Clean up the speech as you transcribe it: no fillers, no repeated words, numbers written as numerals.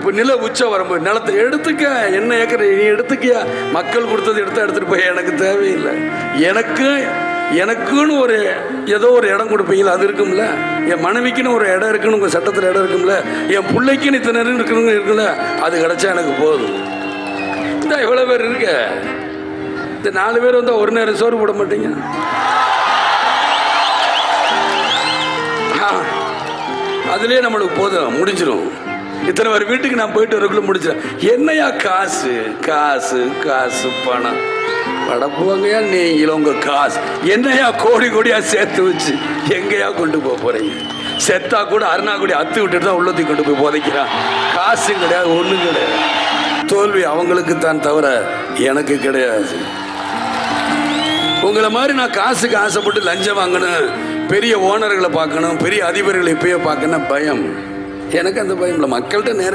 இப்போ நில உச்சம் வரும்போது நிலத்தை எடுத்துக்க, என்ன ஏக்கர் நீ எடுத்துக்கியா, மக்கள் கொடுத்தது எடுத்துட்டு போய் எனக்கு தேவையில்லை. எனக்குன்னு ஒரு ஏதோ ஒரு இடம் கொடுப்பீங்களா, அது இருக்கும்ல. என் மனைவிக்குன்னு ஒரு இடம் இருக்குன்னு உங்கள் சட்டத்தில் இடம் இருக்கும்ல. என் பிள்ளைக்குன்னு இத்தனை இருக்கணுங்க இருக்குல்ல, அது கிடைச்சா எனக்கு போதும். இந்த எவ்வளோ பேர் இருக்க, இந்த 4 பேர் வந்தால் ஒரு நேரம் சோறு போட மாட்டீங்க. அதுலேயே நம்மளுக்கு போதும், முடிஞ்சிடும். இத்தனை பேர் வீட்டுக்கு நான் போயிட்டு வரக்குள்ள முடிச்சிடும். என்னையா காசு காசு காசு பணம் படப்புவாங்கயா நீங்களும் உங்க காசு என்னையா கோடி கோடியா சேர்த்து வச்சு எங்கேயா கொண்டு போக போறீங்க? செத்தா கூட அருணாக்குடி அத்து விட்டுட்டு தான் உள்ளத்துக்கு கொண்டு போய் போதைக்கிறான். காசு கிடையாது, ஒன்றும் கிடையாது. தோல்வி அவங்களுக்கு தான் தவிர எனக்கு கிடையாது. உங்களை மாதிரி நான் காசுக்கு ஆசைப்பட்டு லஞ்சம் வாங்கணும், பெரிய ஓனர்களை பார்க்கணும், பெரிய அதிபர்களை இப்பயே பார்க்கணும் பயம். எனக்கு அந்த பயம் இல்லை. மக்கள்கிட்ட நேரம்